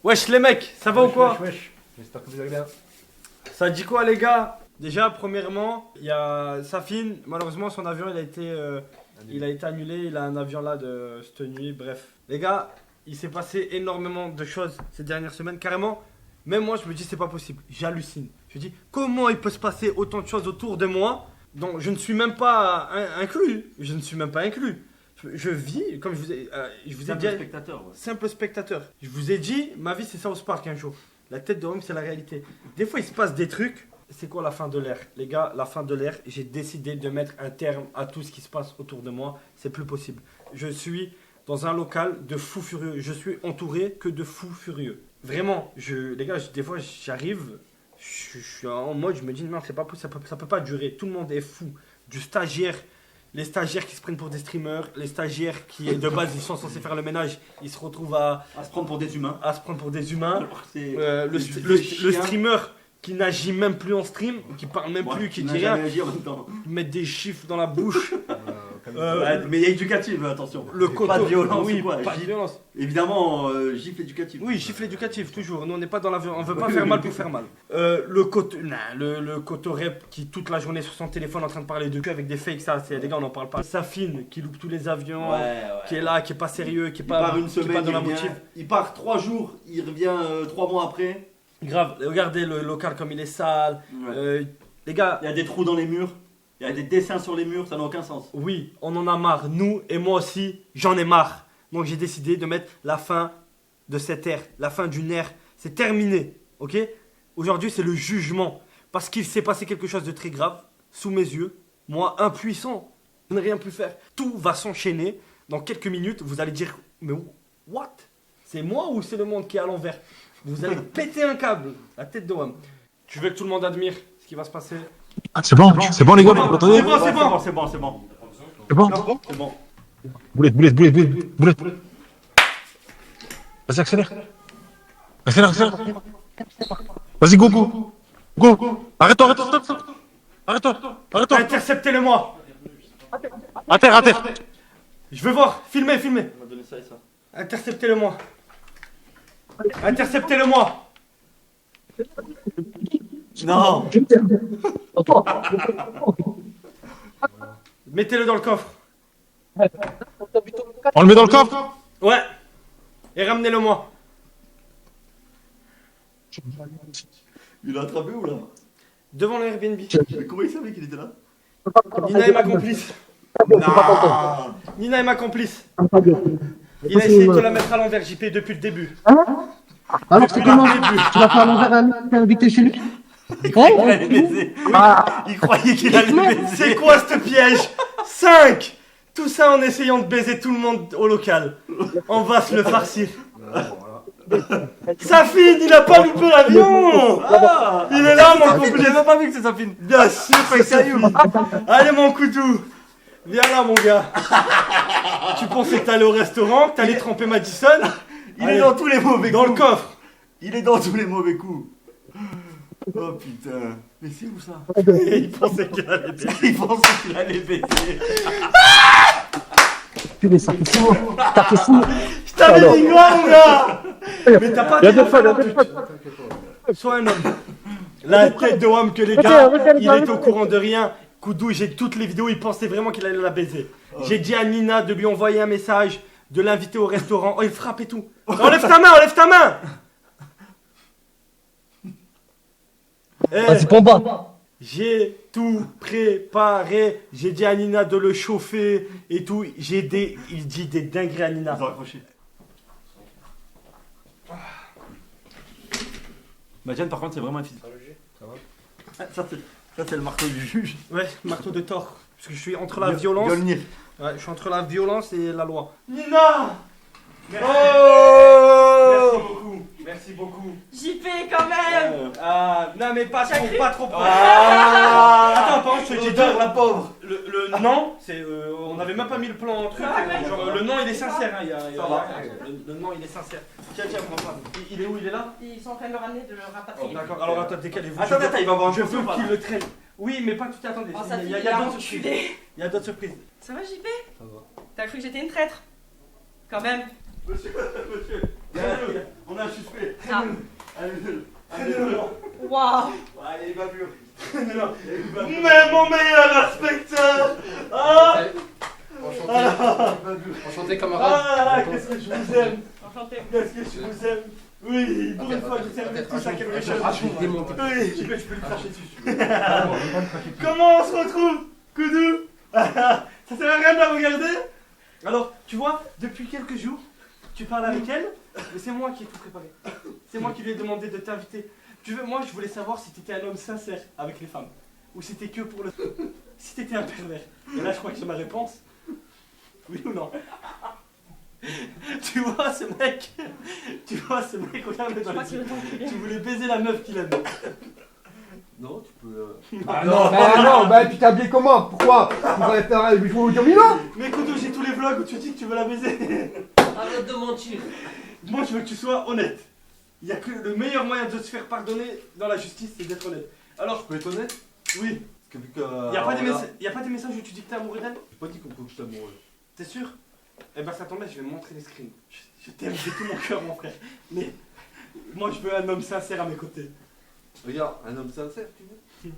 Wesh les mecs, ça va ou quoi? Wesh. J'espère que vous allez bien. Ça dit quoi les gars? Déjà premièrement, il y a Safin, malheureusement son avion il a été annulé, il a un avion là de cette nuit, bref. Les gars, il s'est passé énormément de choses ces dernières semaines, carrément, même moi je me dis c'est pas possible, j'hallucine. Je me dis comment il peut se passer autant de choses autour de moi dont je ne suis même pas inclus, Je vis, comme je vous ai dit... Simple spectateur. Ouais. Simple spectateur. Je vous ai dit, ma vie c'est South Park un jour. La tête de Rome c'est la réalité. Des fois il se passe des trucs. C'est quoi la fin de l'ère? Les gars, la fin de l'ère, j'ai décidé de mettre un terme à tout ce qui se passe autour de moi. C'est plus possible. Je suis dans un local de fous furieux. Je suis entouré que de fous furieux. Vraiment, les gars, des fois j'arrive, je suis en mode, je me dis non, c'est pas possible, ça peut pas durer. Tout le monde est fou. Du stagiaire. Les stagiaires qui se prennent pour des streamers, les stagiaires qui de base ils sont censés faire le ménage, ils se retrouvent à se prendre pour des humains. Le streamer qui n'agit même plus en stream, qui parle même plus, qui dit rien, mettre des chiffres dans la bouche. Mais il y a éducative, attention. Pas de violence, oui, pas de violence. Évidemment, gifle éducative. Oui, gifle éducative, toujours. Nous, on n'est pas dans la violence, on veut pas faire mal pour faire mal. Le coto rep qui toute la journée sur son téléphone en train de parler de cul avec des fakes, ça, c'est les gars, on n'en parle pas. Safin qui loupe tous les avions, qui est là, qui est pas sérieux, qui est pas dans la motive. Il part 3 jours, il revient 3 mois après. Grave, regardez le local comme il est sale. Les gars, il y a des trous dans les murs. Il y a des dessins sur les murs, ça n'a aucun sens. Oui, on en a marre, nous et moi aussi, j'en ai marre. Donc j'ai décidé de mettre la fin de cette ère, la fin d'une ère. C'est terminé, ok? Aujourd'hui, c'est le jugement. Parce qu'il s'est passé quelque chose de très grave, sous mes yeux. Moi, impuissant, je n'ai rien pu faire. Tout va s'enchaîner. Dans quelques minutes, vous allez dire, mais what? C'est moi ou c'est le monde qui est à l'envers? Vous allez péter un câble, la tête de Wam. Tu veux que tout le monde admire ce qui va se passer? Ah, c'est bon les gars, vous entendez? C'est bon. C'est bon. Boulette. Vas-y, accélère. Vas-y, go. Arrête-toi. Interceptez-le-moi. À terre. Je veux voir, filmez. On m'a donné ça et ça. Interceptez-le-moi. Non. Mettez-le dans le coffre. On le met dans le coffre? Ouais. Et ramenez-le-moi. Il l'a attrapé où là? Devant l'Airbnb. Mais comment il savait qu'il était là? Nina est ma complice. Non. Nina est ma complice. Il a essayé de te la mettre à l'envers, JP, depuis le début. Alors tu commences, tu vas faire l'envers à t'es invité chez lui. Il croyait qu'il allait baiser. Il croyait qu'il allait baiser. C'est quoi ce piège? 5. Tout ça en essayant de baiser tout le monde au local. On va se le farcir. Safin, il a pas loupé l'avion. Il est là mon complice. J'ai même pas vu que c'est Safin. Bien sûr que c'est Safin. Allez mon coutou. Viens là mon gars. Tu pensais que t'allais au restaurant, que t'allais tremper Madison? Il est dans tous les mauvais coups. Dans le coffre. Il est dans tous les mauvais coups. Oh putain. Mais c'est où ça? Il pensait qu'il allait baiser. Il pensait qu'il allait baiser. Putain, ça fait fou. T'as fait fou. Je t'avais dit quoi mon gars? Mais t'as pas dit Sois un homme. La tête de Wam que les gars, il est au courant de rien. Koudou, j'ai toutes les vidéos, il pensait vraiment qu'il allait la baiser. J'ai dit à Nina de lui envoyer un message, de l'inviter au restaurant. Oh, il frappe et tout. Enlève ta main. Vas-y, Pomba. J'ai tout préparé. J'ai dit à Nina de le chauffer et tout. Il dit des dingueries à Nina. Ils ont accroché. Madiane, par contre, c'est vraiment un fils. Ça, c'est le marteau du juge. Ouais, marteau de Thor. Parce que je suis entre la violence. Mjolnir. Ouais, je suis entre la violence et la loi. Nina! Merci. Oh! Merci beaucoup. JP quand même. Non mais pas trop proche. Attends, par contre, je te dis la pauvre. Le nom, c'est on n'avait même pas mis le plan en truc. Genre, le nom il est sincère. Hein, le nom il est sincère. Tiens, mon femme. Il est où? Il est là? Ils sont en train de le ramener, de le rapatrier. D'accord, alors attends, décalez-vous. Attends, il va avoir un Je peu veux qu'il le traîne. Oui, mais pas tout, attendez. Oh, ça Il y a d'autres surprises. Il y a d'autres surprises. Ça va JP? Ça va. T'as cru que j'étais une traître? Quand même. Monsieur. On a un suspect. Ah. Allez, Waouh. il va plus. Mais mon meilleur inspecteur. Ah, Enchanté camarade. ah, qu'est-ce que je vous aime. Enchanté. Qu'est-ce que je vous aime. Oui, pour une fois, je servais tout ça quelque chose. Je vais démonter. Oui. Je peux lui cracher dessus. Comment on se retrouve, Koudou? Ça sert à rien de la regarder. Alors, tu vois, depuis quelques jours, tu parles avec elle, mais c'est moi qui ai tout préparé. C'est moi qui lui ai demandé de t'inviter. Moi, je voulais savoir si tu étais un homme sincère avec les femmes, ou si c'était que pour le... Si tu étais un pervers. Et là, je crois que j'ai ma réponse. Oui ou non? Tu vois ce mec, regarde dans les yeux. Tu voulais baiser la meuf qu'il aime. Non, tu peux. Ah non, tu t'es habillé comment? Pourquoi? Tu vas faire un bichon au Milan? Mais Koudou, j'ai tous les vlogs où tu dis que tu veux la baiser. Arrête de mentir. Moi, je veux que tu sois honnête. Il y a que le meilleur moyen de se faire pardonner dans la justice, c'est d'être honnête. Alors, Je peux être honnête? oui, Parce que vu que. il n'y a pas des messages où tu dis que t'es amoureux d'elle? J'ai pas dit qu'on que je t'amoureux. T'es sûr? Eh ben ça tombe bien, je vais me montrer les screens. Je t'aime de tout mon cœur, mon frère. Mais moi, je veux un homme sincère à mes côtés. Regarde, un homme sincère, tu veux?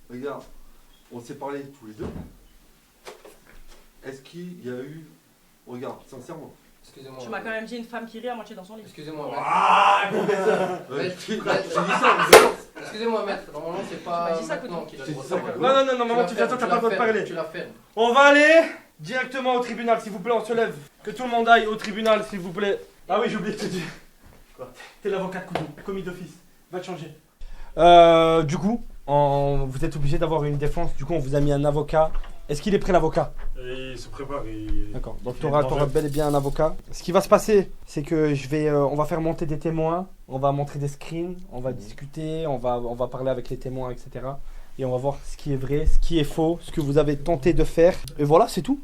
Regarde, on s'est parlé tous les deux. Est-ce qu'il y a eu. Regarde, sincèrement. Excusez-moi. Tu m'as quand même dit une femme qui rit à moitié dans son lit. Excusez-moi, maître. Ah, Excusez-moi, maître. Normalement, c'est pas Tu m'as dit ça, maintenant qu'il a le droit de ça, parler. Non, maman, tu t'as pas le droit de parler. Tu la fermes. On va aller directement au tribunal, s'il vous plaît, on se lève. Que tout le monde aille au tribunal, s'il vous plaît. Ah oui, j'ai oublié de te dire. Quoi? T'es l'avocat de Koudou, commis d'office. Va te changer. Du coup, vous êtes obligé d'avoir une défense. Du coup, on vous a mis un avocat. Est-ce qu'il est prêt, l'avocat? Il se prépare. D'accord, donc tu auras bel et bien un avocat. Ce qui va se passer, c'est que on va faire monter des témoins, on va montrer des screens, on va discuter, on va parler avec les témoins, etc. Et on va voir ce qui est vrai, ce qui est faux, ce que vous avez tenté de faire. Et voilà, c'est tout.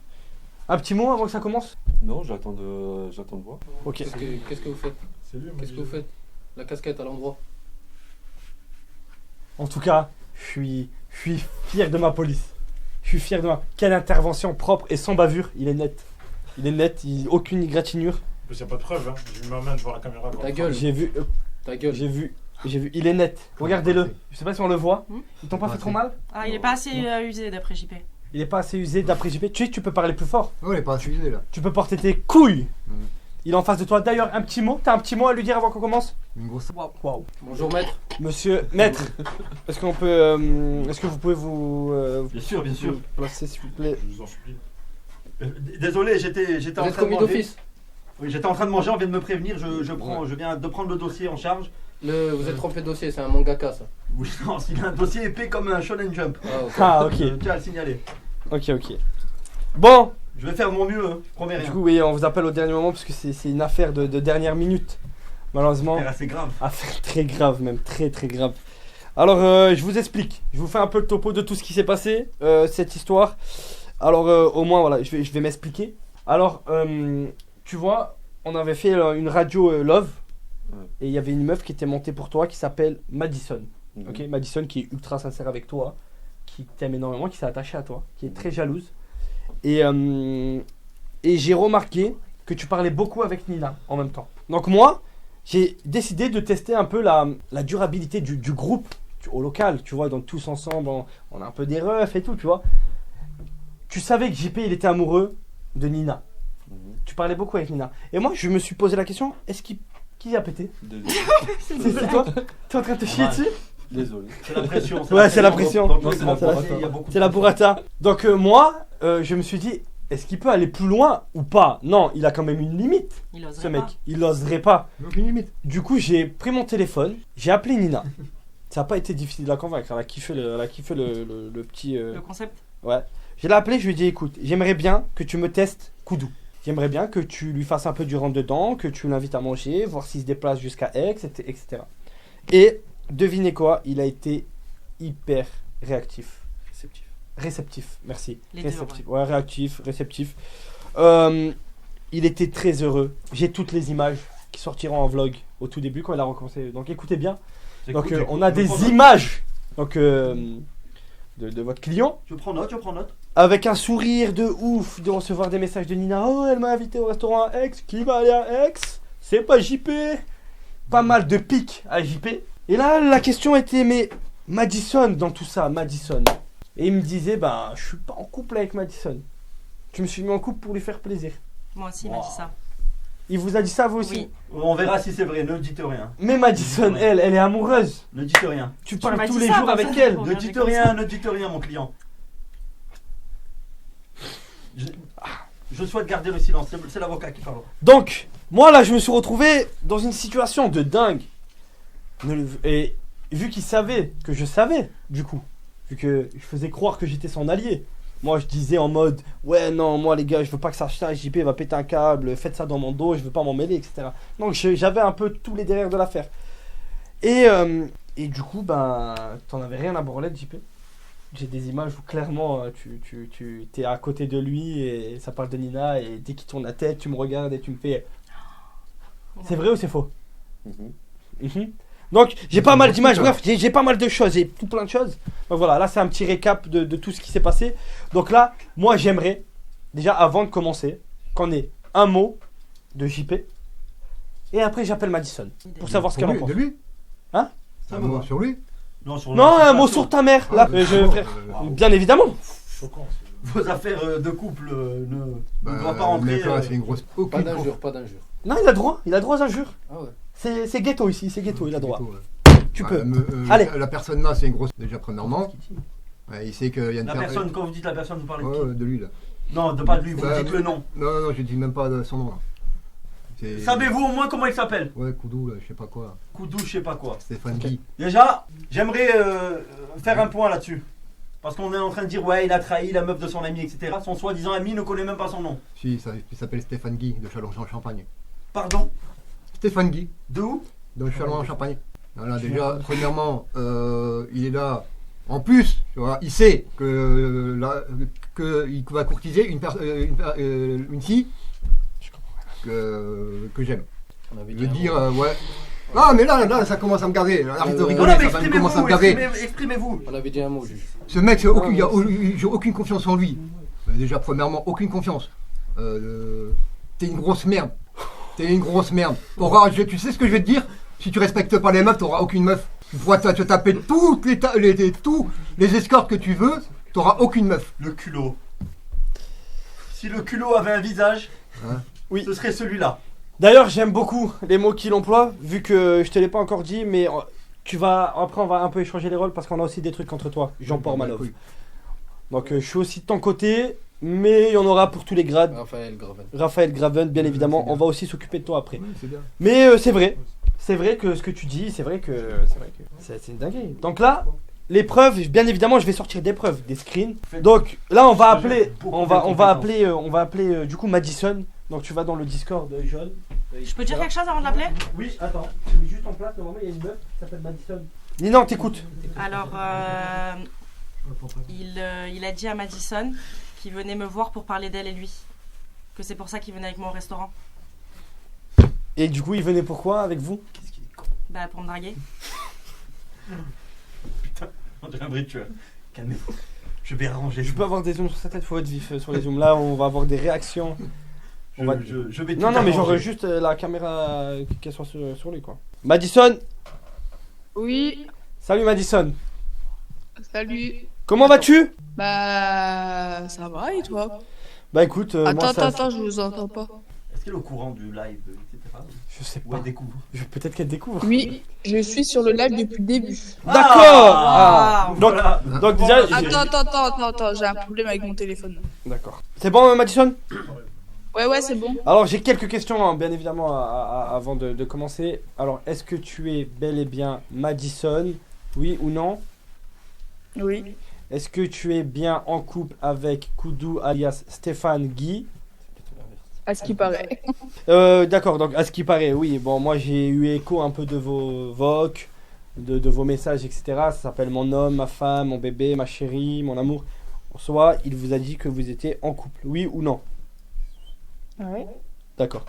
Un petit mot avant que ça commence? Non, j'attends de voir. Ok. Qu'est-ce que vous faites? Qu'est-ce que vous faites? La casquette à l'endroit. En tout cas, je suis fier de ma police. Je suis fier de moi. Quelle intervention propre et sans bavure. Il est net. Aucune égratignure. Il n'y a pas de preuve, hein. J'ai mis ma main devant la caméra. Ta gueule. J'ai vu. Ta gueule. J'ai vu. Il est net. Regardez-le. Je sais pas si on le voit. Ils t'ont pas fait trop mal? Ah, il est pas assez usé d'après JP. Il est pas assez usé d'après JP. Tu peux parler plus fort. Oh, il est pas suivi là. Tu peux porter tes couilles. Il est en face de toi. D'ailleurs, un petit mot. T'as un petit mot à lui dire avant qu'on commence? Une grosse. Waouh. Bonjour, maître. Monsieur maître. Est-ce qu'on peut. Est-ce que vous pouvez vous Bien sûr. placer, s'il vous plaît? Je vous en supplie. Désolé, j'étais Vous en êtes train de commis manger. d'office. Oui, j'étais en train de manger, on vient de me prévenir, je viens de prendre le dossier en charge. Vous êtes trompé de dossier, c'est un mangaka ça. Oui, non, il a un dossier épais comme un Shonen Jump. Ah, ok. Ah, ok. Je tiens à le signaler. Ok. Bon. Je vais faire de mon mieux, je promets rien. Du coup, oui, on vous appelle au dernier moment parce que c'est une affaire de dernière minute. Malheureusement, C'est assez grave. affaire très grave, même très grave. Alors, je vous explique. Je vous fais un peu le topo de tout ce qui s'est passé, cette histoire. Alors, au moins, voilà, je vais m'expliquer. Alors, tu vois, on avait fait une radio Love. Ouais. Et il y avait une meuf qui était montée pour toi qui s'appelle Madison. Ok, Madison qui est ultra sincère avec toi, qui t'aime énormément, qui s'est attachée à toi, qui est très jalouse. Et j'ai remarqué que tu parlais beaucoup avec Nina en même temps. Donc moi, j'ai décidé de tester un peu la durabilité du groupe au local, tu vois, donc tous ensemble, on a un peu des refs et tout, tu vois. Tu savais que JP, il était amoureux de Nina. Tu parlais beaucoup avec Nina. Et moi, je me suis posé la question, qui a pété? C'est toi? T'es en train de te chier dessus? Désolé. C'est la pression. Ouais, c'est la pression. Donc, C'est la burrata. Donc moi, je me suis dit, est-ce qu'il peut aller plus loin ou pas? Non, il a quand même une limite, Il oserait ce mec. pas. Il n'oserait pas. Aucune limite. Du coup, j'ai pris mon téléphone, j'ai appelé Nina. Ça n'a pas été difficile de la convaincre, elle a kiffé le petit... Le concept. Ouais. Je l'ai appelé, je lui ai dit, écoute, j'aimerais bien que tu me testes Koudou. J'aimerais bien que tu lui fasses un peu du rentre-dedans, que tu l'invites à manger, voir s'il se déplace jusqu'à Aix, etc. Et devinez quoi, il a été hyper réactif. Réceptif, merci. Les deux, Réceptif, ouais, réactif, réceptif. Il était très heureux. J'ai toutes les images qui sortiront en vlog au tout début quand il a recommencé. Donc écoutez bien. Donc on a des images donc, de votre client. Je prends note. Avec un sourire de ouf de recevoir des messages de Nina. Oh, elle m'a invité au restaurant à Aix. Qui va aller à Aix? c'est pas JP. Pas mal de pics à JP. Et là, la question était, mais Madison dans tout ça, Madison. Et il me disait, bah, je suis pas en couple avec Madison. Je me suis mis en couple pour lui faire plaisir. Moi aussi, il m'a dit ça. Il vous a dit ça, vous aussi? Oui. On verra si c'est vrai, ne dites rien. Mais Madison, elle est amoureuse. Ne dites rien. Tu m'as parles dit tous les ça, jours comme avec ça. elle. On Ne vient dites comme rien, ça. ne dites rien, mon client. Je souhaite garder le silence, c'est l'avocat qui parle. Donc, moi là, je me suis retrouvé dans une situation de dingue. Et vu qu'il savait que je savais, du coup, vu que je faisais croire que j'étais son allié, moi je disais en mode, ouais, non, moi les gars, je veux pas que ça JP va péter un câble, faites ça dans mon dos, je veux pas m'en mêler, etc. Donc j'avais un peu tous les derrière de l'affaire. Et du coup, ben, t'en avais rien à branler de JP. J'ai des images où clairement tu es à côté de lui et ça parle de Nina et dès qu'il tourne la tête, tu me regardes et tu me fais. C'est vrai ou c'est faux? Donc j'ai pas mal d'images, bref, j'ai pas mal de choses, j'ai tout plein de choses. Donc voilà, là c'est un petit récap de tout ce qui s'est passé. Donc là, moi j'aimerais, déjà avant de commencer, qu'on ait un mot de JP et après j'appelle Madison pour savoir ce qu'elle en pense. De lui? Hein? Ça Un me mot va. sur lui? Non, sur Non, la un mot situation. sur ta mère. Là, frère, bien évidemment. Choquant. Vos affaires de couple ne Bah, doivent pas rentrer. mec, là, c'est une grosse. Pas Aucune d'injure, pas d'injure. Non, il a droit aux injures. Ah ouais. C'est ghetto ici, c'est ghetto, il a droit. Tu peux. Allez. Allez. La personne là, c'est une grosse. Déjà, premièrement. Ouais, il sait qu'il y a une La personne, quand vous dites la personne, vous parlez de qui? Ouais, de lui là. Non, pas de lui, vous Bah, dites le nom. Non, non, je dis même pas son nom là. C'est- Savez-vous au moins comment il s'appelle? Ouais, Koudou, là, je sais pas quoi. Koudou, je sais pas quoi. Stéphane Guy. Déjà, j'aimerais faire un point là-dessus. Parce qu'on est en train de dire, ouais, il a trahi la meuf de son ami, etc. Son soi-disant ami ne connaît même pas son nom. Si, il s'appelle Stéphane Guy de Châlons-en-Champagne. Pardon? Stéphane Guy De où? de Châlons-en-Champagne. Voilà, déjà, premièrement, il est là. En plus, tu vois, il sait que il va courtiser une fille que j'aime. On avait Je dit veux un dire, mot. ouais. Ah, mais là, ça commence à me gaver. Arrête de Non, rigoler, mais ça commence à me exprimez-vous, gaver. exprimez-vous. On avait dit un mot, juge. Ce mec, j'ai aucune confiance en lui. Déjà, premièrement, aucune confiance. T'es une grosse merde. T'es une grosse merde. Tu sais ce que je vais te dire? Si tu respectes pas les meufs, t'auras aucune meuf. Tu pourras te taper toutes tous les escortes que tu veux, t'auras aucune meuf. Le culot. Si le culot avait un visage, Hein? Oui. ce serait celui-là. D'ailleurs, j'aime beaucoup les mots qu'il emploie, vu que je te l'ai pas encore dit, mais après on va un peu échanger les rôles parce qu'on a aussi des trucs contre toi, Jean-Paul Malov. Donc je suis aussi de ton côté, mais il y en aura pour tous les grades. Raphaël Graven, bien évidemment, on va aussi s'occuper de toi après. Oui, c'est bien. Mais c'est vrai que ce que tu dis, c'est vrai que c'est une dinguerie. Donc là, les preuves, bien évidemment, je vais sortir des preuves, des screens. Donc là, on va appeler du coup Madison. Donc tu vas dans le Discord, John. Je peux dire quelque chose avant de l'appeler? Oui, attends, tu mets juste en place, normalement il y a une meuf qui s'appelle Madison. Nina, on t'écoute. Alors, il a dit à Madison qu'il venait me voir pour parler d'elle et lui. Que c'est pour ça qu'il venait avec moi au restaurant. Et du coup, il venait pourquoi avec vous? Bah, pour me draguer. On dirait un bruit de tueur. Calmez-vous. Je vais arranger. Je peux avoir des zooms sur sa tête, faut être vif sur les zooms. Là, on va avoir des réactions. Je vais tout Non, mais genre arranger. juste la caméra qu'elle soit sur lui quoi. Madison, Oui, salut Madison. salut. Comment vas-tu? Bah, ça va et toi? Bah écoute, moi ça. Attends, je vous entends pas. Est-ce qu'elle est au courant du live, etc. Je sais Ou pas. elle découvre? Peut-être qu'elle découvre. Oui, je suis sur le live depuis le début. D'accord. Ah. Donc, Voilà. donc déjà. Attends, j'ai un problème avec mon téléphone. D'accord. C'est bon, Madison? Ouais, c'est bon. Alors j'ai quelques questions, hein, bien évidemment, avant de commencer. Alors, est-ce que tu es bel et bien Madison? Oui ou non? Oui. Est-ce que tu es bien en couple avec Koudou alias Stéphane Guy? À ce qui paraît. D'accord, donc à ce qui paraît, oui. Bon, moi j'ai eu écho un peu de vos vocs, de vos messages, etc. Ça s'appelle mon homme, ma femme, mon bébé, ma chérie, mon amour. En soi, il vous a dit que vous étiez en couple, oui ou non? Ouais. D'accord.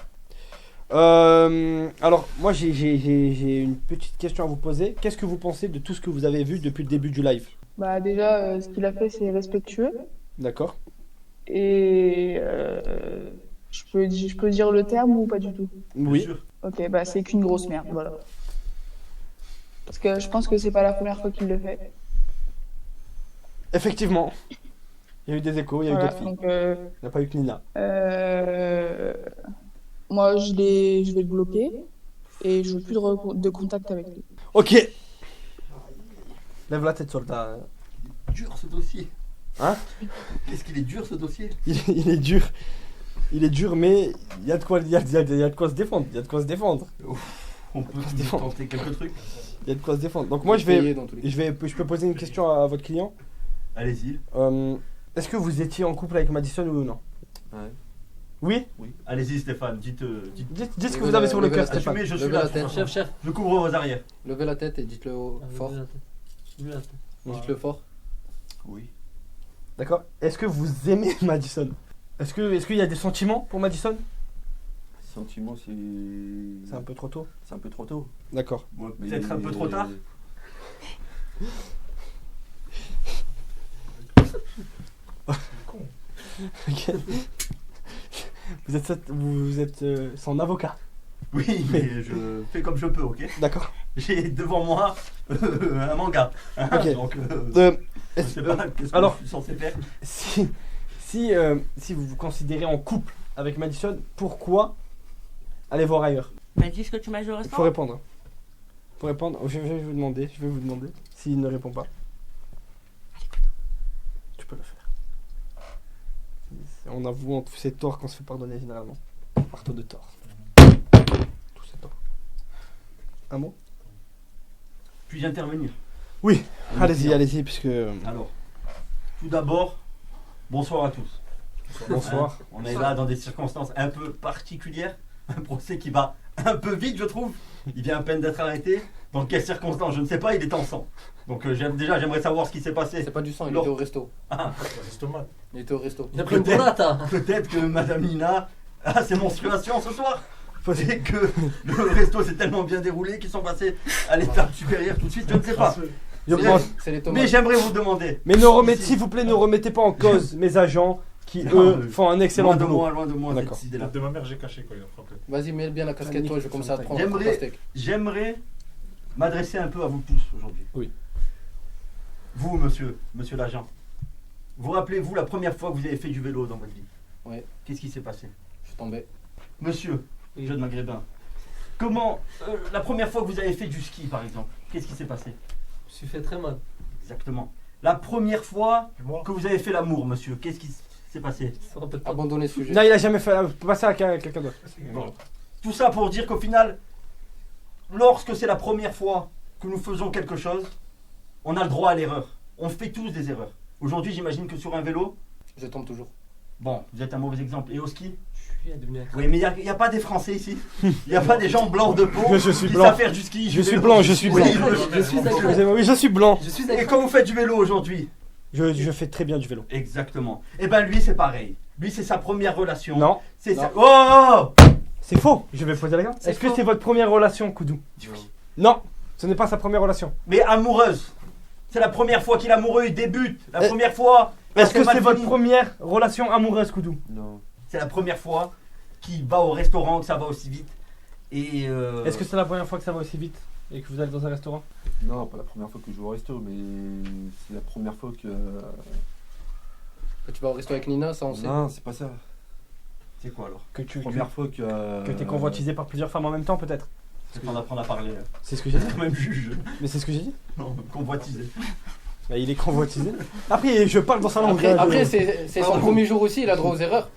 Alors, moi j'ai une petite question à vous poser. Qu'est-ce que vous pensez de tout ce que vous avez vu depuis le début du live? Bah, déjà, ce qu'il a fait, c'est respectueux. D'accord. Et Je peux dire le terme ou pas du tout? Oui. Sûr. Ok, bah c'est qu'une grosse merde, voilà. Parce que je pense que c'est pas la première fois qu'il le fait. Effectivement. Il y a eu des échos, il y a eu Voilà, d'autres filles. donc Il n'y a pas eu que Nina. moi je vais le bloquer et je veux plus de contact avec lui. Ok. Lève la tête, soldat. Dur ce dossier. Hein? Qu'est-ce qu'il est dur ce dossier? Il est dur. Il est dur, mais il y a de quoi, il y a de quoi se défendre. Il y a de quoi se défendre. On peut Se défendre. tenter quelques trucs. Il y a de quoi se défendre. Donc moi, je peux poser une question à votre client. Allez-y. Est-ce que vous étiez en couple avec Madison ou non? Ouais. Oui? Oui. Allez-y Stéphane, dites Dites ce que vous avez sur le cœur, Stéphane. assumez, je suis Levez là. la de toute tête. façon. Chef. Je couvre vos arrières. Levez la tête et dites-le fort. Dites-le fort. Oui. D'accord. Est-ce que vous aimez Madison? Est-ce qu'il y a des sentiments pour Madison? Sentiment, C'est un peu trop tôt. c'est un peu trop tôt. D'accord. Mais- Peut-être un peu trop tard. Ok. Vous êtes son avocat. Oui, mais je fais comme je peux, ok? D'accord. J'ai devant moi un manga. Hein, Ok. Donc, je Est-ce- sais pas qu'est-ce que alors- je suis censé faire. si vous vous considérez en couple avec Madison, pourquoi aller voir ailleurs? Bah, dis ce que tu m'as dit au Il faut restaurant. répondre. Faut répondre. Je vais vous demander. S'il ne répond pas. Tu peux le faire. On avoue tous ces torts qu'on se fait pardonner généralement. Marteau de tort. Tous ces torts. Un mot? Puis-je intervenir? Allez-y, puisque. Alors, tout d'abord, bonsoir à tous. Bonsoir. Hein, on est là dans des circonstances un peu particulières. Un procès qui va un peu vite, je trouve. Il vient à peine d'être arrêté. Dans quelles circonstances? Je ne sais pas, il est en sang. Donc j'aimerais savoir ce qui s'est passé. C'est pas du sang, il Non. était au resto. L'estomac. Il était au resto. Il a pris une Peut-être. bourrata. Peut-être que Madame Nina a ses menstruations ce soir. Peut-être que le resto s'est tellement bien déroulé qu'ils sont passés à l'étape supérieure tout de suite, je ne sais pas. Je C'est- pense- C'est les Mais tomates. j'aimerais vous demander. Mais s'il vous plaît, ne remettez pas en cause mes agents qui, Non, eux, font un excellent boulot. Loin de moi cette D'accord. idée-là. De ma mère, j'ai caché quand il a frappé. Vas-y, mets bien la casquette, toi, je vais commencer à te prendre un J'aimerais- pastèque. J'aimerais m'adresser un peu à vous tous aujourd'hui. Oui. Vous, monsieur l'agent, vous rappelez-vous la première fois que vous avez fait du vélo dans votre vie? Oui. Qu'est-ce qui s'est passé? Je suis tombé. Monsieur, jeune maghrébin, comment, la première fois que vous avez fait du ski par exemple, qu'est-ce qui s'est passé? Je me suis fait très mal. Exactement. La première fois Et moi que vous avez fait l'amour, monsieur, qu'est-ce qui s'est passé? Je me rappelle pas. Abandonnez ce sujet. Non, il a jamais fait. Passer à quelqu'un d'autre. Bon. Tout ça pour dire qu'au final, lorsque c'est la première fois que nous faisons quelque chose, on a le droit à l'erreur. On fait tous des erreurs. Aujourd'hui, j'imagine que sur un vélo, Je tombe toujours. bon, vous êtes un mauvais exemple. Et au ski? Je suis devenu un Oui, mais il n'y a pas des Français ici. Il n'y a pas des gens blancs de peau Je suis qui blanc. savent faire du ski. Je suis blanc, je suis Oui, blanc. Je suis d'accord. Excusez-moi, oui, je suis blanc. Je suis Et d'accord. quand vous faites du vélo aujourd'hui? Je fais très bien du vélo. Exactement. Et ben lui, c'est pareil. Lui, c'est sa première relation. Non, C'est Non. sa... Oh! c'est faux. Je vais poser la question. C'est Est-ce que faux. c'est votre première relation, Koudou? Non, ce n'est pas sa première relation. Mais amoureuse. C'est la première fois qu'il est amoureux, il débute. La Eh, première fois. Est-ce que mal c'est votre fini. première relation amoureuse, Koudou? Non. C'est la première fois qu'il va au restaurant, que ça va aussi vite. Et Est-ce que c'est la première fois que ça va aussi vite et que vous allez dans un restaurant? Non, pas la première fois que je joue au resto, mais c'est la première fois que. Tu vas au resto avec Nina, ça on sait. Non, c'est pas ça. c'est quoi alors? Que tu Première fois que. t'es convoitisé par plusieurs femmes en même temps, peut-être? C'est qu'on apprend à parler. C'est ce que j'ai dit. Quand même juge. Mais c'est ce que j'ai dit. Non, convoitisé. Bah, il est convoitisé. Après, je parle dans sa langue. hein, Après, je- c'est son premier jour aussi, il a droit aux erreurs.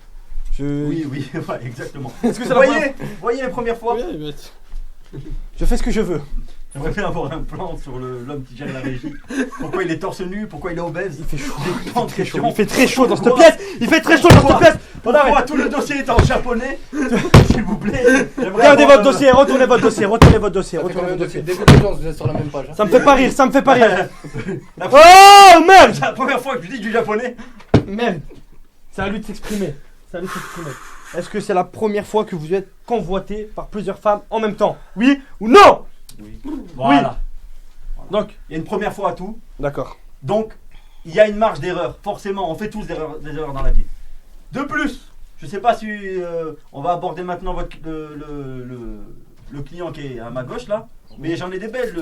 Oui, ouais, exactement. Est-ce que c'est Vous la première voyez les premières fois? Oui, mais- Je fais ce que je veux. J'aimerais bien avoir un plan sur l'homme qui gère la régie. Pourquoi il est torse nu? Pourquoi il est obèse? Il fait chaud. Des plans de Très chaud. questions. Il fait très chaud dans cette Pourquoi- pièce. Il fait très chaud dans cette pièce. Pourquoi tout le dossier est en japonais? S'il vous plaît. J'aimerais Regardez avoir, votre dossier. Retournez votre dossier. Retournez votre dossier. Ça fait Retournez combien votre de dossier. début d'audience, vous êtes sur la même page. Hein. Ça me fait pas rire. Ça me fait pas rire. La- Oh merde. C'est la première fois que je dis du japonais. Merde. C'est à lui de s'exprimer. C'est à lui de s'exprimer. Est-ce que c'est la première fois que vous êtes convoité par plusieurs femmes en même temps? Oui ou non? Voilà. Donc, Il y a une première fois à tout. d'accord. Donc, il y a une marge d'erreur. Forcément, on fait tous des erreurs dans la vie. De plus, Je sais pas si on va aborder maintenant le client qui est à ma gauche là, mais j'en ai des belles.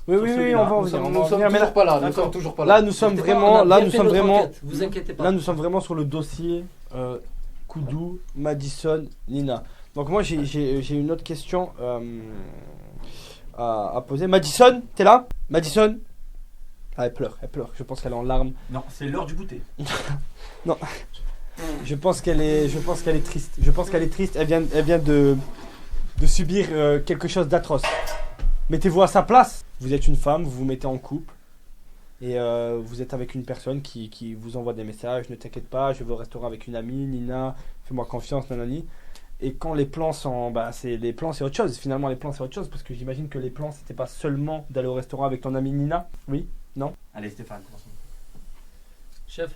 Oui, on va en Nous venir. sommes toujours pas là. Nous sommes toujours pas là. Là, nous sommes vraiment, Vous inquiétez pas. là, nous sommes vraiment sur le dossier Koudou, Madison, Nina. Donc moi, j'ai une autre question à poser. Madison, t'es là? Madison? Ah, elle pleure. Je pense qu'elle est en larmes. Non, c'est l'heure du goûter. Non. Je pense qu'elle est triste. Elle vient de subir quelque chose d'atroce. Mettez-vous à sa place. Vous êtes une femme, vous vous mettez en couple et vous êtes avec une personne qui vous envoie des messages. Ne t'inquiète pas, je vais au restaurant avec une amie, Nina, fais-moi confiance, nanani. Et quand les plans sont, les plans c'est autre chose. Finalement, les plans c'est autre chose parce que j'imagine que les plans c'était pas seulement d'aller au restaurant avec ton amie Nina. Oui, non. Allez Stéphane, commençons. Chef,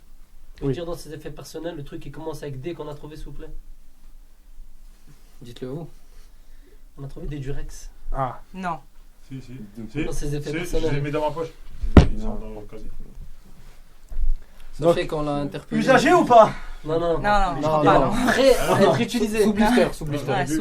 je veux dire dans ses effets personnels, le truc qui commence avec D qu'on a trouvé, s'il vous plaît. Dites-le vous. On a trouvé des Durex. Ah. Non. Si. Dans ses effets Je les ai personnels. mis dans ma poche. Ils sont dans le casier. Sachez qu'on l'a interpellé. Usagé ou pas? Non. Non, je crois pas, non. Prêt à être utilisé. Sous blister. Ouais, sous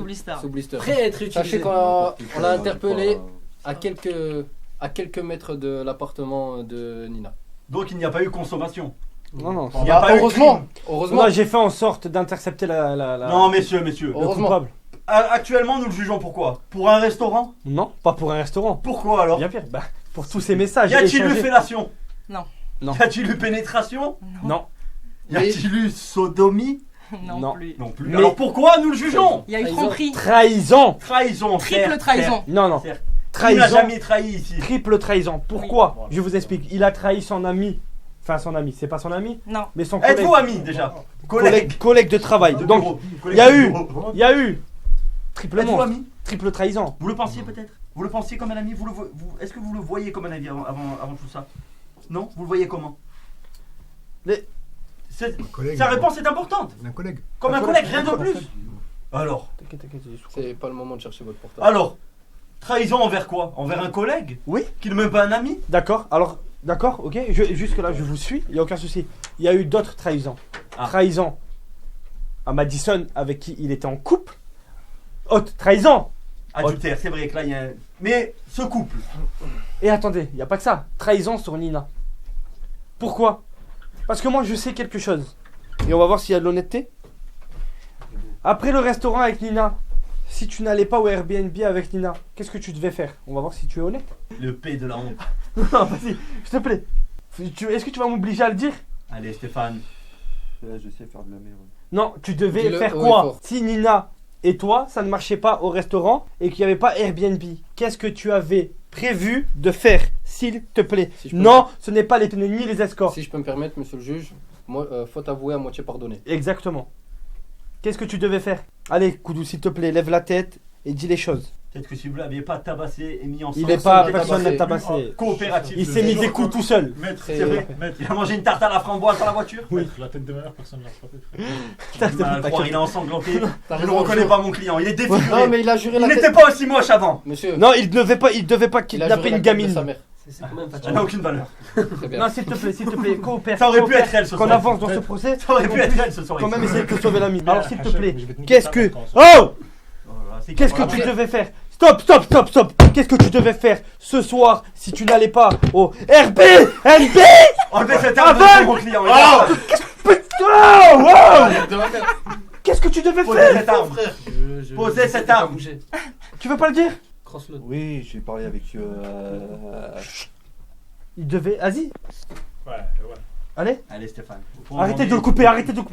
blister. Sous blister. Prêt à être utilisé. Sachez qu'on l'a interpellé à quelques mètres de l'appartement de Nina. Donc il n'y a pas eu consommation. Non. Il n'y a pas eu crime. Heureusement. Moi, j'ai fait en sorte d'intercepter la. Non, messieurs. Le Heureusement. coupable. Actuellement, nous le jugeons pourquoi? Pour un restaurant? Non, pas pour un restaurant. Pourquoi alors? Bien pire. Pour tous ces messages. Y a-t-il eu échangés. fellation? Non. Y a-t-il eu pénétration? Non. Y a-t-il eu sodomie? Non plus. Non plus. Mais- Alors pourquoi nous le jugeons? Il y a eu Trahison. tromperie. Trahison. Trahison. Triple certes, trahison. Non. certes. Il n'a Trahison. jamais trahi ici. Triple trahison. Pourquoi? Je vous explique. Il a trahi son ami. Enfin, son ami. C'est pas son ami, Non. mais son collègue. Êtes-vous amis déjà? Collègue de travail. De Donc, bureau. il y a eu. Bureau. il y a eu. Triple Êtes-vous monstre. amis? Triple trahison. Vous le pensiez peut-être? Vous le pensiez comme un ami? Est-ce que vous le voyez comme un ami avant tout ça? Non? Vous le voyez comment? Collègue, Sa réponse est importante. Un collègue. Comme un collègue, rien de plus. Alors, T'inquiète, j'ai des sous. C'est pas le moment de chercher votre portable. alors, trahison envers quoi? Envers un collègue? Oui. Qui n'est même pas un ami? D'accord. Alors, d'accord, ok. Jusque là, je vous suis. Il y a aucun souci. Il y a eu d'autres trahisons. Ah. Trahison à Madison avec qui il était en couple. Haute trahison. Adultère, c'est vrai que là il y a un... Mais ce couple, Et attendez, il n'y a pas que ça. Trahison sur Nina. Pourquoi? Parce que moi, je sais quelque chose. Et on va voir s'il y a de l'honnêteté. Après le restaurant avec Nina, si tu n'allais pas au Airbnb avec Nina, qu'est-ce que tu devais faire? On va voir si tu es honnête. le P de la honte. Non, vas-y, s'il te plaît. Est-ce que tu vas m'obliger à le dire? Allez Stéphane. Là, je sais faire de la merde. Non, tu devais Dis-le faire haut et quoi? fort. Si Nina et toi, ça ne marchait pas au restaurant et qu'il n'y avait pas Airbnb, qu'est-ce que tu avais prévu de faire, s'il te plaît? Si je peux Non, ce n'est pas les tenues ni les escorts. Si je peux me permettre, monsieur le juge, faute avouée à moitié pardonnée. Exactement. Qu'est-ce que tu devais faire? Allez, Koudou, s'il te plaît, lève la tête et dis les choses. Peut-être que si vous ne l'aviez pas tabassé et mis ensemble. Il n'est pas, il est personne n'a tabassé. tabassé. Coopératif. Il s'est mis des coups tout seul. Maître, C'est C'est vrai. maître, Il a mangé une tarte à la framboise dans la voiture. Oui. maître, la tête de ma mère, personne ne l'a frappé. Putain, c'est Bah, le pas croire, il est ensanglanté. T'as Je ne raison, reconnais monsieur. pas mon client. Il est défiguré. Non, mais il a juré Il la n'était tête. pas aussi moche avant. Monsieur, Non, il devait pas il a kidnapper juré la une tête de sa gamine. mère. C'est quand même Ça n'a fatigant. aucune valeur. Très bien. Non, s'il te plaît, coopère. Ça aurait pu coopère, être elle ce Qu'on soir. avance dans ce procès. Ça aurait pu être elle ce soir. Quand même essayer de te sauver l'ami. Alors, s'il te plaît, Je vais te niquer qu'est-ce ta que. mère quand on se- Oh! Qu'est-ce que tu devais faire? Stop! Qu'est-ce que tu devais faire ce soir si tu n'allais pas au Airbnb? Enlevez cette arme Aveugle. de mon client. il Oh! est Putain! Wow! Qu'est-ce que tu devais Posez faire? cette arme. Posez cette j'essaie de pas arme. bouger. Tu veux pas le dire? Crosse-le. Oui, j'ai parlé avec. Il devait. Vas-y, Ouais. allez. Allez Stéphane. Arrêtez de le couper,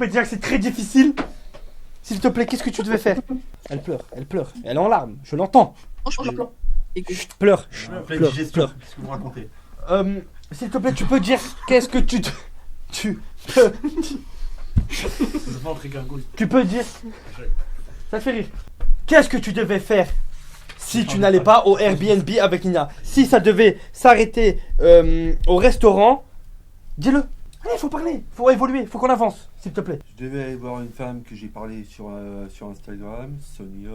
déjà que c'est très difficile. S'il te plaît, qu'est-ce que tu devais faire? Elle pleure. Elle est en larmes, je l'entends. Chut, pleure. Pleine Pleure, digestion. pleure. Qu'est-ce que vous racontez? S'il te plaît, tu peux dire qu'est-ce que tu peux dire. Ça te fait rire. Qu'est-ce que tu devais faire si tu n'allais pas au Airbnb avec Nina? Si ça devait s'arrêter au restaurant, dis-le. Allez, faut parler, faut évoluer, faut qu'on avance, s'il te plaît. Je devais aller voir une femme que j'ai parlé sur Instagram, Sonia,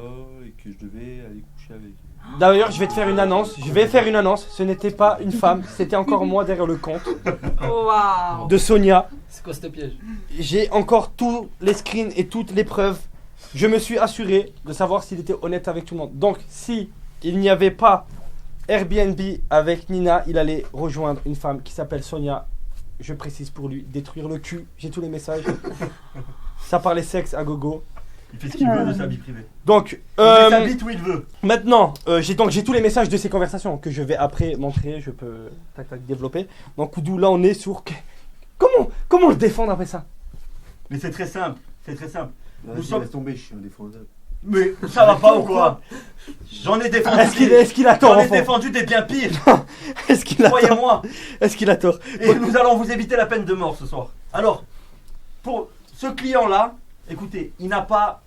et que je devais aller coucher avec. D'ailleurs, je vais faire une annonce. Ce n'était pas une femme, c'était encore moi derrière le compte Waouh. de Sonia. C'est quoi ce piège? J'ai encore tous les screens et toutes les preuves. Je me suis assuré de savoir s'il était honnête avec tout le monde. Donc, si il n'y avait pas Airbnb avec Nina, il allait rejoindre une femme qui s'appelle Sonia. Je précise pour lui, détruire le cul. J'ai tous les messages. Ça parlait sexe à gogo. Il fait ce qu'il veut de sa vie privée. Donc, Il fait sa bite où il veut. maintenant, j'ai tous les messages de ces conversations que je vais après montrer. Je peux développer. Donc, Koudou, là, on est sur. Comment le défendre après ça? Mais c'est très simple. C'est très simple. Vas-y, sommes- laisse tomber, je suis indéfendable. Mais ça va pas ou quoi? J'en ai défendu. Est-ce qu'il a tort, J'en ai enfant? défendu des bien pires. Est-ce qu'il a tort? Croyez-moi. Est-ce qu'il a tort? Et nous allons vous éviter la peine de mort ce soir. Alors, pour ce client-là, écoutez, il n'a pas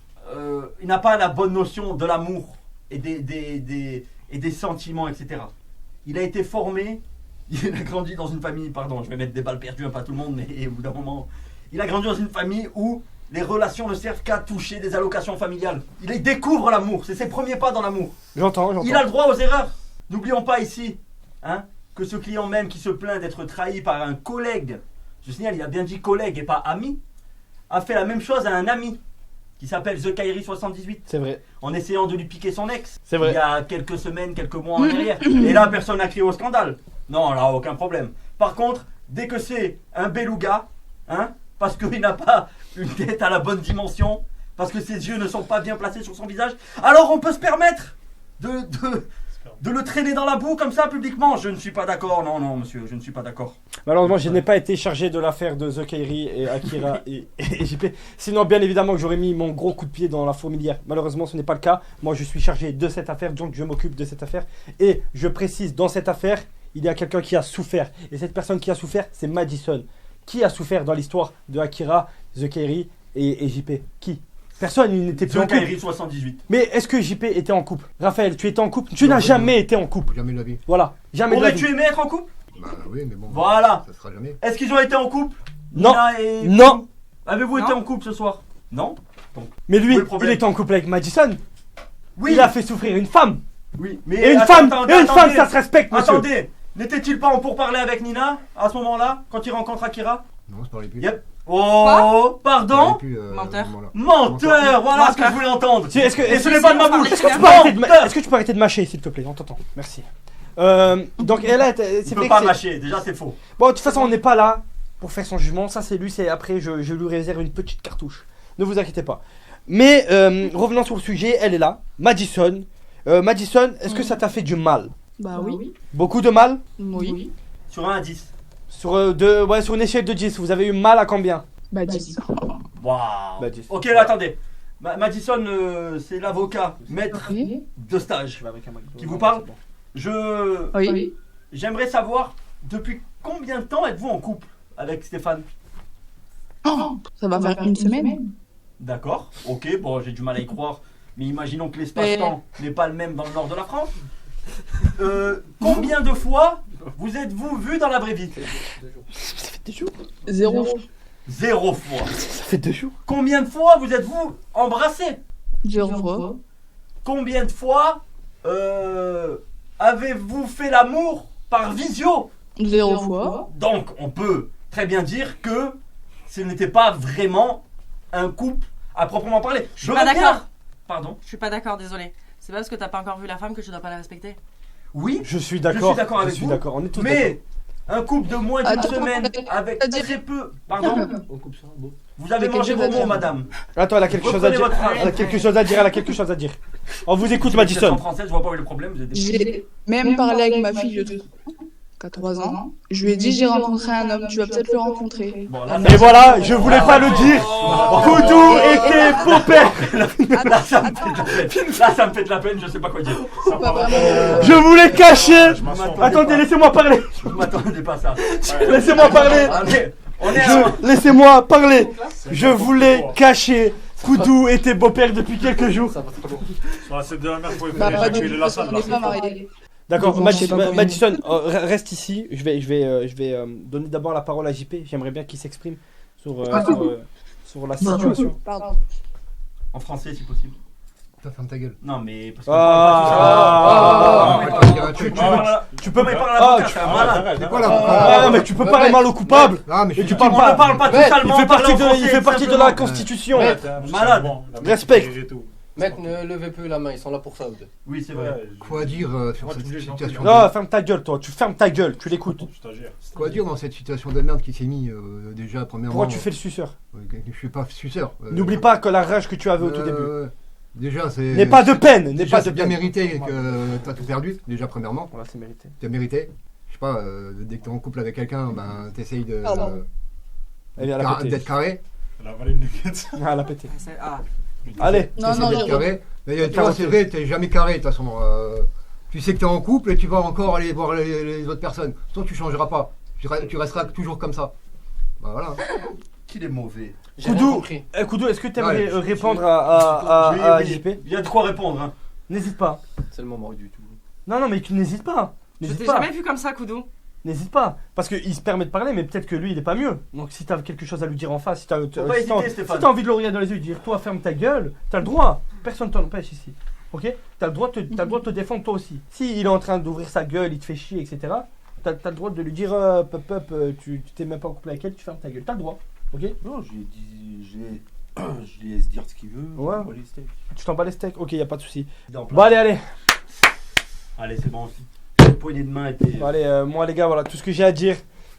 la bonne notion de l'amour et des sentiments, etc. Il a été formé, il a grandi dans une famille, pardon, je vais mettre des balles perdues, pas tout le monde, mais au bout d'un moment, il a grandi dans une famille où les relations ne servent qu'à toucher des allocations familiales. Il découvre l'amour, c'est ses premiers pas dans l'amour. J'entends. Il a le droit aux erreurs. N'oublions pas ici que ce client même qui se plaint d'être trahi par un collègue, je signale, il a bien dit collègue et pas ami, a fait la même chose à un ami qui s'appelle The Kairi 78 C'est vrai. en essayant de lui piquer son ex. C'est vrai. Il y a quelques semaines, quelques mois en arrière. Et là, personne n'a crié au scandale. Non, là, aucun problème. Par contre, dès que c'est un beluga, parce qu'il n'a pas une tête à la bonne dimension, parce que ses yeux ne sont pas bien placés sur son visage, alors on peut se permettre de le traîner dans la boue comme ça publiquement. Je ne suis pas d'accord, non monsieur, je ne suis pas d'accord. Malheureusement, je n'ai pas été chargé de l'affaire de The Kairi et Akira et JP. Sinon, bien évidemment, que j'aurais mis mon gros coup de pied dans la fourmilière. Malheureusement, ce n'est pas le cas. Moi, je suis chargé de cette affaire, donc je m'occupe de cette affaire. Et je précise, dans cette affaire, il y a quelqu'un qui a souffert. Et cette personne qui a souffert, c'est Madison. Qui a souffert dans l'histoire de Akira, The Kairi et JP? Qui? Personne, il n'était plus en The couple. Kairi 78. Mais est-ce que JP était en couple? Raphaël, tu étais en couple? Tu n'as jamais été en couple. Jamais de la vie. Voilà, jamais de la vie. Aurais-tu aimé être en couple? Bah oui, mais bon. Voilà. Ça sera jamais. Est-ce qu'ils ont été en couple? Non. Nina et- Non. Avez-vous Non. été en couple ce soir? Non. Mais lui, Où est le problème? il était en couple avec Madison. Oui. Il a fait souffrir une femme. Oui. Mais Et une attendez, femme, ça se respecte, monsieur. Attendez. N'était-il pas en pourparlers avec Nina à ce moment-là, quand il rencontre Akira? Non, c'est pas les plus. Yep. Oh, pardon? Menteur. Menteur, voilà ce que je voulais entendre. Tu- Est-ce que, Et ce est-ce n'est pas de ma bouche. est-ce que tu peux arrêter de est-ce que tu peux arrêter de mâcher, s'il te plaît? On t'entend. Merci. Donc, et là, c'est Tu vrai peux pas que c'est- mâcher, déjà c'est faux. Bon, de toute façon, on n'est pas là pour faire son jugement. Ça, c'est lui. C'est après, je lui réserve une petite cartouche. Ne vous inquiétez pas. Mais revenons sur le sujet. Elle est là, Madison. Madison, est-ce que ça t'a fait du mal? Bah oui. Beaucoup de mal? Oui. Sur 1 à 10. Sur une échelle de 10, vous avez eu mal à combien? Bah 10. Waouh. Bah, 10. Ok, là, attendez. Madison, c'est l'avocat, maître Oui. de stage. Qui vous Ouais, parle? c'est bon. Oui. J'aimerais savoir depuis combien de temps êtes-vous en couple avec Stéphane? Oh, ça va faire une semaine. D'accord, ok, bon, j'ai du mal à y croire, mais imaginons que l'espace-temps n'est pas le même dans le nord de la France. Combien de fois vous êtes-vous vu dans la vraie vie? Ça fait 2 jours. 0. 0 fois. Ça fait 2 jours. Combien de fois vous êtes-vous embrassé? 0 fois. Combien de fois avez-vous fait l'amour par visio? 0 fois. Donc, on peut très bien dire que ce n'était pas vraiment un couple à proprement parler. Je pas veux bien- d'accord. Pardon? Je suis pas d'accord, désolé. C'est pas parce que t'as pas encore vu la femme que tu dois pas la respecter. Oui, Je suis d'accord. avec vous, d'accord. On est tous d'accord. mais un couple de moins d'une Attends, semaine avec c'est-à-dire- très peu... Pardon? On coupe ça, bon. Vous avez J'ai mangé quelque vos chose à mots, dire. madame. Attends, elle a quelque chose à Reprenez dire. votre phrase. Elle a quelque chose à dire. Elle a quelque chose à dire. On vous écoute, En Madison. français, je vois pas où est le problème. Vous êtes des- J'ai même parlé avec ma fille, qui a 3 ans. Je lui ai dit j'ai rencontré un homme, tu vas peut-être le rencontrer. Bon, là, Et voilà, je voulais pas le dire. Koudou était beau-père. là, ça me fait de la peine. Là, ça me fait de la peine, je sais pas quoi dire. Ça Pas part- vraiment. Je voulais cacher. Je m'assois. Attendez, laissez-moi parler. Je m'attendais pas à ça. Laissez-moi parler. Allez, on est à... Laissez-moi parler. Je voulais cacher. Koudou était beau-père depuis quelques jours. Ça va très bon. Sur la scène de la mer, pour Bah, pas éjaculer de la toute façon, salle. on n'est pas mariés. D'accord, Bon, je sais pas combien. Madison, reste ici. Je vais donner d'abord la parole à JP. J'aimerais bien qu'il s'exprime sur la situation. Pardon. En français, si possible. Toi, ferme ta gueule. Non, mais. Parce tu peux même parler à l'avocat, c'est un malade. C'est quoi l'avocat? mais tu peux parler mal au coupable. Ah, mais Et je tu suis parles On ne parle pas tout seulement. il fait partie de la Constitution. Malade. Respect. Mec, ne levez plus la main, ils sont là pour ça. Oui, c'est vrai. Quoi dire sur cette situation Non, ferme ta gueule, toi. Tu fermes ta gueule, tu l'écoutes. Quoi dire dans cette situation de merde qui s'est mis déjà premièrement? Pourquoi tu fais le suceur? Je suis pas suceur. N'oublie pas que la rage que tu avais au tout début. Déjà, c'est. N'aie pas de peine, n'aie Déjà, pas de c'est bien peine. mérité que t'as tout perdu, déjà premièrement. Voilà, c'est mérité. T'as mérité. Je sais pas, dès que t'es en couple avec quelqu'un, ben t'essayes de. Elle vient la péter. D'être carré. Elle a avalé une nuggets. Ah, elle a pété. Ah. Allez. Non, T'essayes non, d'être carré. Mais tu vois, c'est vrai, t'es jamais carré de toute façon. Tu sais que t'es en couple et tu vas encore aller voir les autres personnes. Sinon, tu changeras pas. Tu resteras toujours comme ça. Bah voilà. Qu'il est mauvais. J'ai rien Koudou, compris. Koudou, est-ce que tu aimerais Ouais, répondre à JP? Il y a de quoi répondre. Hein. N'hésite pas. C'est le moment du tout. Non, mais tu n'hésites pas. Je N'hésite t'ai pas. jamais vu comme ça, Koudou. N'hésite pas. Parce qu'il se permet de parler, mais peut-être que lui, il est pas mieux. Donc si t'as quelque chose à lui dire en face, si t'as envie de le regarder dans les yeux et dire toi, ferme ta gueule, t'as le droit. Personne t'en empêche ici. Ok? T'as le droit de te défendre toi aussi. Si il est en train d'ouvrir sa gueule, il te fait chier, etc. T'as le droit de lui dire tu t'es même pas en couple avec elle, tu fermes ta gueule. T'as le droit. Ok? Non, je lui laisse dire ce qu'il veut. Ouais. on va les steaks. Tu t'en bats les steaks? Ok, y a pas de souci. Bon, Bon, allez. allez, c'est bon. La poignée de main était. Bon, allez, moi les gars, voilà, tout ce que j'ai à dire,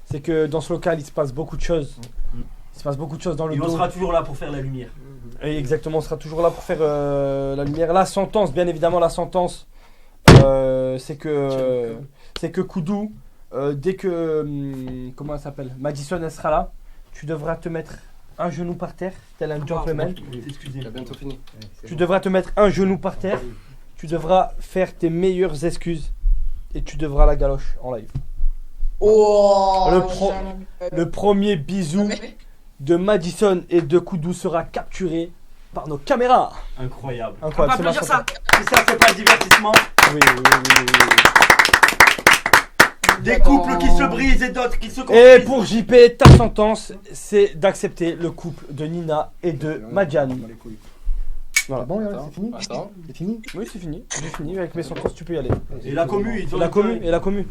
c'est que dans ce local, il se passe beaucoup de choses. Il se passe beaucoup de choses dans le Et dos. on sera toujours là pour faire la lumière. Et exactement, on sera toujours là pour faire la lumière. La sentence, bien évidemment, la sentence, c'est que Koudou, dès que comment elle s'appelle, Madison, elle sera là, tu devras te mettre un genou par terre, tel un gentleman. Excusez. Il a bientôt fini. Tu devras te mettre un genou par terre. Tu devras faire tes meilleures excuses et tu devras la galoche en live. Oh, Le premier bisou de Madison et de Koudou sera capturé par nos caméras. Incroyable. On Incroyable. peut c'est ma applaudir ça. chanson. Si ça, c'est pas le divertissement. Oui, oui, oui, oui. Des couples qui se brisent et d'autres qui se Et construisent. pour JP, ta sentence, c'est d'accepter le couple de Nina et de Madjan. Voilà. Bon, c'est fini. Attends. C'est fini. Oui, c'est fini. J'ai fini avec mes sentences, tu peux y aller. Et la commu, ils ont La commu, et la commu.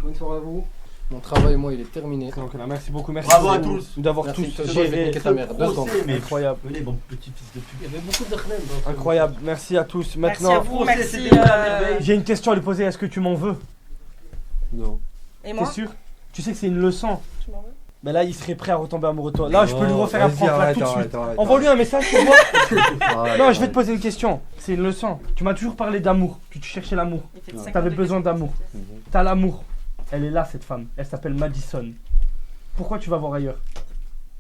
Bonne soirée à vous. Mon travail, moi, il est terminé. Donc là, merci beaucoup, merci Bravo à beaucoup tous. d'avoir Merci. tous C'est bon, je vais géré. niquer ta mère. 2 secondes. Mais Incroyable. venez, bon petit fils de pute. Il y avait beaucoup de renem. Incroyable, merci à tous. Merci à Maintenant, vous, Procès, merci. c'était la merveille. j'ai une question à lui poser. Est-ce que tu m'en veux? Non. Et moi? T'es sûr? Tu sais que c'est une leçon. Tu m'en veux? Mais là, il serait prêt à retomber amoureux de toi. Là, je peux lui refaire un Vas-y, prank là arrête, tout de suite. arrête, arrête, Envoie-lui un message pour moi. arrête. Non, je vais te poser une question. C'est une leçon. Tu m'as toujours parlé d'amour, que tu cherchais l'amour. Il fait Non. 52 T'avais besoin questions. d'amour. T'as l'amour. Elle est là, cette femme. Elle s'appelle Madison. Pourquoi tu vas voir ailleurs?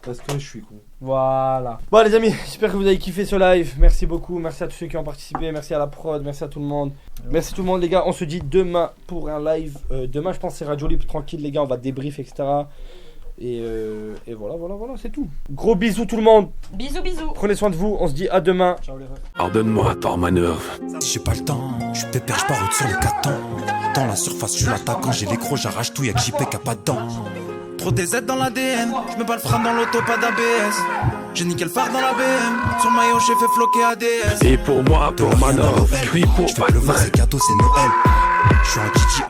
Parce que je suis con. Voilà. Bon les amis, j'espère que vous avez kiffé ce live. Merci beaucoup, merci à tous ceux qui ont participé, merci à la prod, merci à tout le monde. Merci tout le monde les gars, on se dit demain pour un live. Demain je pense que c'est Radio Libre, tranquille les gars, on va débrief etc. Et voilà, c'est tout. Gros bisous tout le monde, Bisous, bisous. prenez soin de vous, on se dit à demain. Ciao les refs. Pardonne-moi, tort manœuvre. J'ai pas le temps, je suis pépère, je pars sur les 4 ans. Dans la surface, je suis l'attaquant, j'ai les crocs, j'arrache tout, y'a que JP qui a pas de dents. Trop DZ dans l'ADN, je mets pas le frein dans l'auto, pas d'ABS. J'ai nickel phare dans la BM, sur maillot j'ai fait floquer ADS. Et pour moi, pour Manor, puis pour J'fais pleuvoir, c'est cadeau, c'est Noël. Je suis un Kiki